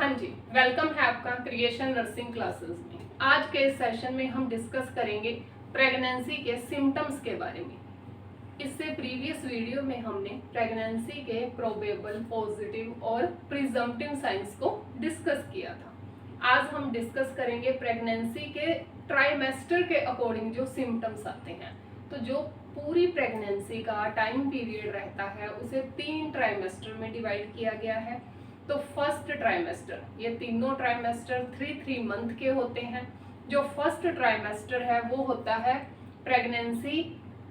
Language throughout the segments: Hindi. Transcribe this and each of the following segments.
हाँ जी, वेलकम है आपका क्रिएशन नर्सिंग क्लासेस में। आज के इस सेशन में हम डिस्कस करेंगे प्रेगनेंसी के सिम्टम्स के बारे में। इससे प्रीवियस वीडियो में हमने प्रेगनेंसी के प्रोबेबल, पॉजिटिव और प्रिजम्पटिव साइंस को डिस्कस किया था। आज हम डिस्कस करेंगे प्रेगनेंसी के ट्राइमेस्टर के अकॉर्डिंग जो सिम्टम्स आते हैं। तो जो पूरी प्रेगनेंसी का टाइम पीरियड रहता है उसे 3 ट्राइमेस्टर में डिवाइड किया गया है। तो फर्स्ट ट्राइमेस्टर, ये तीनों ट्राइमेस्टर 3 मंथ के होते हैं। जो फर्स्ट ट्राइमेस्टर है वो होता है प्रेगनेंसी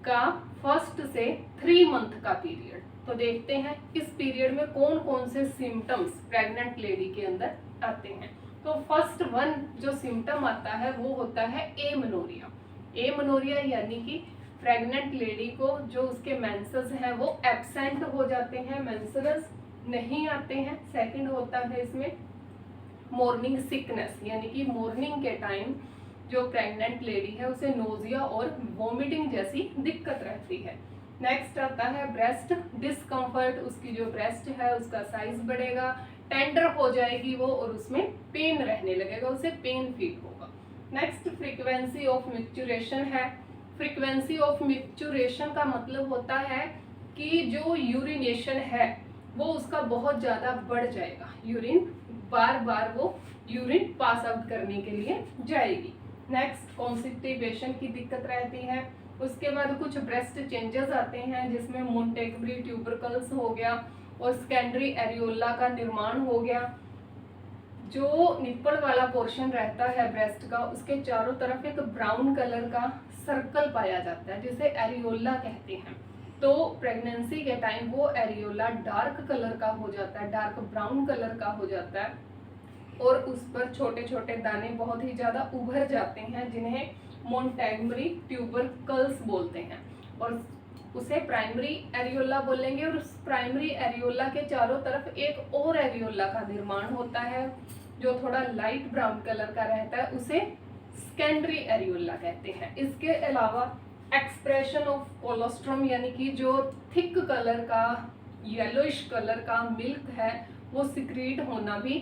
का 1 से 3 मंथ का पीरियड। तो देखते हैं इस पीरियड में कौन कौन से सिम्टम्स प्रेग्नेंट लेडी के अंदर आते हैं। तो फर्स्ट वन जो सिम्टम आता है वो होता है एमेनोरिया। एमेनोरिया यानी कि प्रेग्नेंट लेडी को जो उसके मेंसेस हैं वो एब्सेंट हो जाते हैं, मेंसेस नहीं आते हैं। सेकंड होता है इसमें मॉर्निंग सिकनेस, यानी कि मॉर्निंग के टाइम जो प्रेग्नेंट लेडी है उसे नोजिया और वॉमिटिंग जैसी दिक्कत रहती है। नेक्स्ट आता है ब्रेस्ट डिस्कम्फर्ट, उसकी जो ब्रेस्ट है उसका साइज बढ़ेगा, टेंडर हो जाएगी वो और उसमें पेन रहने लगेगा, उसे पेन फील होगा। नेक्स्ट फ्रीक्वेंसी ऑफ मिक्चुरेशन है। फ्रीक्वेंसी ऑफ मिक्चुरेशन का मतलब होता है कि जो यूरिनेशन है वो उसका बहुत ज़्यादा बढ़ जाएगा, यूरिन बार बार वो यूरिन पास आउट करने के लिए जाएगी। नेक्स्ट कॉन्स्टिपेशन की दिक्कत रहती है। उसके बाद कुछ ब्रेस्ट चेंजेस आते हैं जिसमें मोंटेगमरी ट्यूबरकल्स हो गया और सेकेंडरी एरियोला का निर्माण हो गया। जो निप्पल वाला पोर्शन रहता है ब्रेस्ट का उसके चारों तरफ एक ब्राउन कलर का सर्कल पाया जाता है जिसे एरियोला कहते हैं। तो प्रेगनेंसी के टाइम वो एरियोला डार्क कलर का हो जाता है, डार्क ब्राउन कलर का हो जाता है और उस पर छोटे छोटे दाने बहुत ही ज़्यादा उभर जाते हैं जिन्हें मोंटेगमरी ट्यूबरकल्स बोलते हैं और उसे प्राइमरी एरियोला बोलेंगे। और उस प्राइमरी एरियोला के चारों तरफ एक और एरियोला का निर्माण होता है जो थोड़ा लाइट ब्राउन कलर का रहता है, उसे सेकेंडरी एरियोला कहते हैं। इसके अलावा एक्सप्रेशन ऑफ कोलोस्ट्रम यानी कि जो थिक कलर का येलोइश कलर का मिल्क है वो सिक्रीट होना भी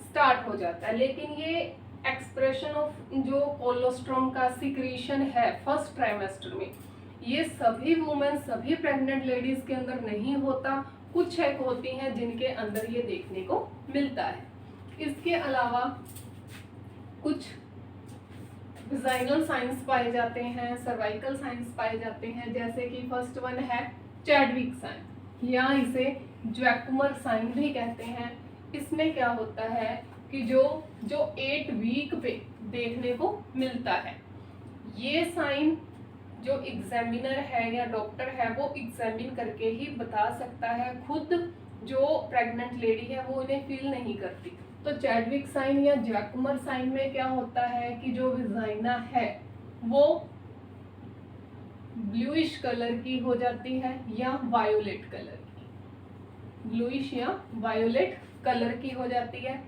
स्टार्ट हो जाता है। लेकिन ये एक्सप्रेशन ऑफ जो कोलोस्ट्रम का सिक्रीशन है फर्स्ट ट्राइमेस्टर में, ये सभी वुमेन, सभी प्रेग्नेंट लेडीज के अंदर नहीं होता। कुछ एक होती हैं जिनके अंदर ये देखने को मिलता है। इसके अलावा कुछ विजाइनल साइंस पाए जाते हैं, सर्वाइकल साइंस पाए जाते हैं, जैसे कि फर्स्ट वन है चैडविक साइन या इसे जैकुमर साइन भी कहते हैं। इसमें क्या होता है कि जो 8 वीक पे देखने को मिलता है। ये साइन जो एग्जामिनर है या डॉक्टर है वो एग्जामिन करके ही बता सकता है, खुद जो प्रेग्नेंट लेडी है वो इन्हें फील नहीं करती। तो चैडविक साइन या जैकुमर साइन में क्या होता है कि जो विजाइना है वो ब्लूइश कलर की हो जाती है या वायोलेट कलर की, ब्लूइश या वायोलेट कलर की हो जाती है।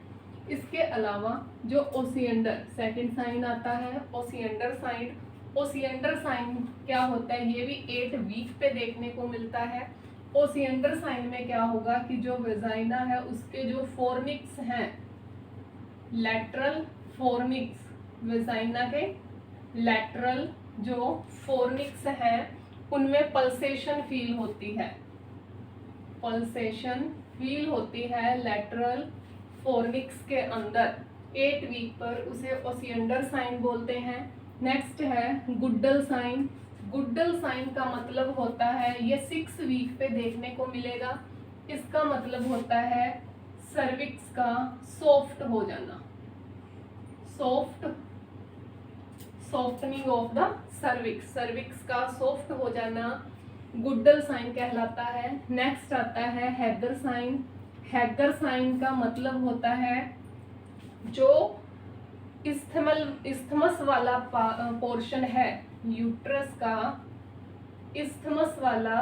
इसके अलावा जो ओसिएंडर सेकंड साइन आता है, ओसिएंडर साइन। ओसिएंडर साइन क्या होता है, ये भी 8 वीक पे देखने को मिलता है। ओसिएंडर साइन में क्या होगा कि जो वेजाइना है उसके जो फोर्निक्स हैं, लैटरल फोर्निक्स, वेजाइना के लैटरल जो फोर्निक्स हैं उनमें पल्सेशन फील होती है, पल्सेशन फील होती है लैटरल फोर्निक्स के अंदर 8 वीक पर, उसे ओसिएंडर साइन बोलते हैं। नेक्स्ट है गुड्डल साइन। गुड्डल साइन का मतलब होता है ये 6 वीक पे देखने को मिलेगा। इसका मतलब होता है सर्विक्स का सॉफ्ट हो जाना, softening of the cervix, cervix का सॉफ्ट हो जाना गुड्डल साइन कहलाता है। नेक्स्ट आता है हैगर साइन। हैगर साइन का मतलब होता है जो इस्थमस वाला पोर्शन है यूट्रस का, इस्थमस वाला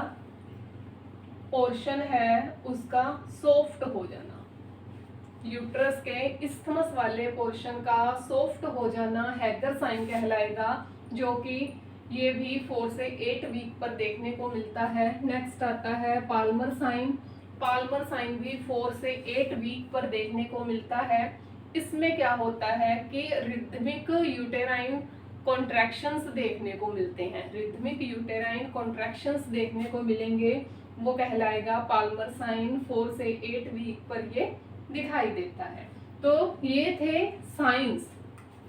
पोर्शन है उसका सॉफ्ट हो जाना, यूट्रस के इस्थमस वाले पोर्शन का सॉफ्ट हो जाना हैगर साइन कहलाएगा, जो कि ये भी 4 से 8 वीक पर देखने को मिलता है। नेक्स्ट आता है पाल्मर साइन। पाल्मर साइन भी 4 से 8 वीक पर देखने को मिलता है। इसमें क्या होता है कि रिदमिक यूटेराइन कॉन्ट्रैक्शंस देखने को मिलते हैं, रिदमिक यूटेराइन कॉन्ट्रैक्शंस देखने को मिलेंगे, वो कहलाएगा पाल्मर साइन। 4 से 8 वीक पर ये दिखाई देता है। तो ये थे साइंस,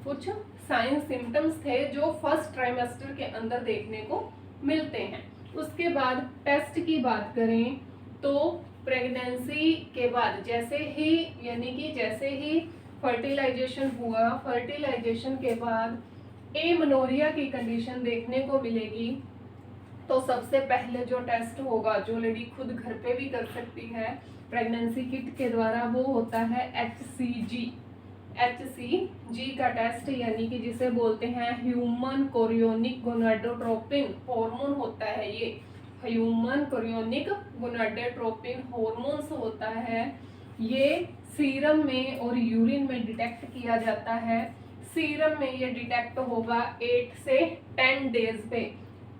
कुछ साइंस सिम्टम्स थे जो फर्स्ट ट्राइमेस्टर के अंदर देखने को मिलते हैं। उसके बाद टेस्ट की बात करें तो प्रेगनेंसी के बाद जैसे ही फर्टिलाइजेशन हुआ, फर्टिलाइजेशन के बाद एमेनोरिया की कंडीशन देखने को मिलेगी। तो सबसे पहले जो टेस्ट होगा, जो लेडी खुद घर पे भी कर सकती है प्रेगनेंसी किट के द्वारा, वो होता है HCG का टेस्ट, यानी कि जिसे बोलते हैं ह्यूमन कोरियोनिक गोनाडोट्रोपिन हार्मोन होता है। ये ह्यूमन कोरियोनिक गोनाडोट्रोपिन हार्मोन्स होता है। ये सीरम में और यूरिन में डिटेक्ट किया जाता है। सीरम में ये डिटेक्ट होगा 8 से 10 डेज पे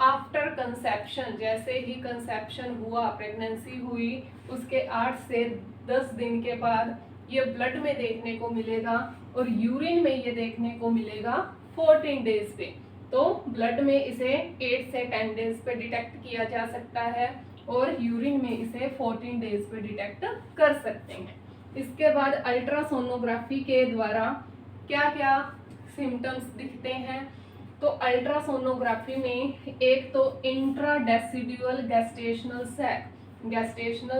आफ्टर कंसेप्शन। जैसे ही कंसेप्शन हुआ, प्रेगनेंसी हुई, उसके 8 से 10 दिन के बाद ये ब्लड में देखने को मिलेगा और यूरिन में ये देखने को मिलेगा 14 डेज पे। तो ब्लड में इसे 8 से 10 डेज पे डिटेक्ट किया जा सकता है और यूरिन में इसे 14 डेज पे डिटेक्ट कर सकते हैं। इसके बाद अल्ट्रासोनोग्राफी के द्वारा क्या क्या सिम्टम्स दिखते हैं, तो अल्ट्रासोनोग्राफी में एक तो इंट्राडेसिडुअल गैस्टेशनल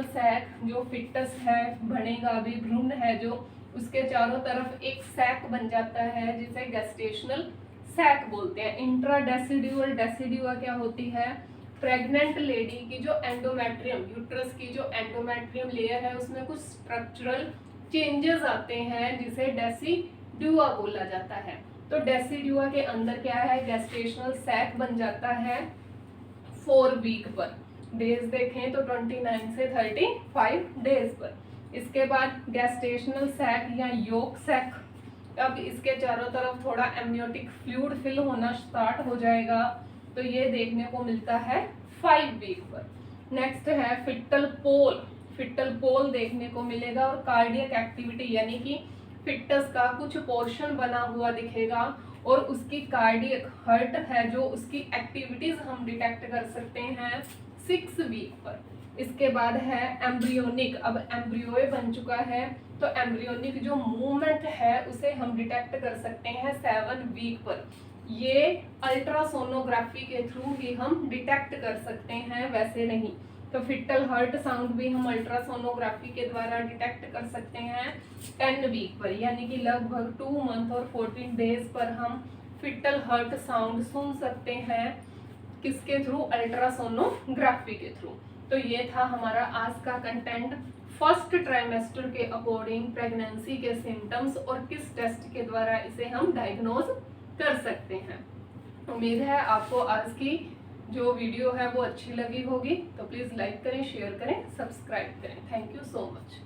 सैक जो फिटस है, बनेगा भी, भ्रूण है जो, उसके चारों तरफ एक सैक बन जाता है जिसे गैस्टेशनल सैक बोलते हैं। इंट्राडेसिडुअल, डेसिडुआ क्या होती है, प्रेग्नेंट लेडी की जो एंडोमेट्रियम, यूट्रस की जो एंडोमेट्रियम लेयर है उसमें कुछ स्ट्रक्चरल चेंजेस आते हैं जिसे डेसिडुआ बोला जाता है। तो डेसिडुआ के अंदर क्या है, गैस्टेशनल सैक बन जाता है 4 वीक पर। डेज देखें तो 29 से 35 डेज पर। इसके बाद गैस्टेशनल सैक या योक सैक, अब इसके चारों तरफ थोड़ा एमनियोटिक फ्लूइड फिल होना स्टार्ट हो जाएगा, तो ये देखने को मिलता है 5 वीक पर। नेक्स्ट है फिटल पोल देखने को मिलेगा और कार्डियक एक्टिविटी, यानी कि फिटस का कुछ पोर्शन बना हुआ दिखेगा और उसकी कार्डियक हार्ट है जो उसकी एक्टिविटीज हम डिटेक्ट कर सकते हैं 6 वीक पर। इसके बाद है एम्ब्रियोनिक, अब एम्ब्रियोए बन चुका है तो एम्ब्रियोनिक जो मूवमेंट है उसे हम डिटेक्ट कर सकते हैं 7 वीक पर। ये अल्ट्रासोनोग्राफी के थ्रू ही हम डिटेक्ट कर सकते हैं, वैसे नहीं। तो फिटल हार्ट साउंड भी हम अल्ट्रासोनोग्राफी के द्वारा डिटेक्ट कर सकते हैं 10 वीक पर, यानी कि लगभग 2 मंथ और 14 डेज पर हम फिटल हार्ट साउंड सुन सकते हैं। किसके थ्रू, अल्ट्रासोनोग्राफी के थ्रू। तो ये था हमारा आज का कंटेंट, फर्स्ट ट्राइमेस्टर के अकॉर्डिंग प्रेगनेंसी के सिम्टम्स और किस टेस्ट के द्वारा इसे हम डायग्नोज कर सकते हैं। उम्मीद है आपको आज की जो वीडियो है वो अच्छी लगी होगी, तो प्लीज़ लाइक करें, शेयर करें, सब्सक्राइब करें। Thank you so much.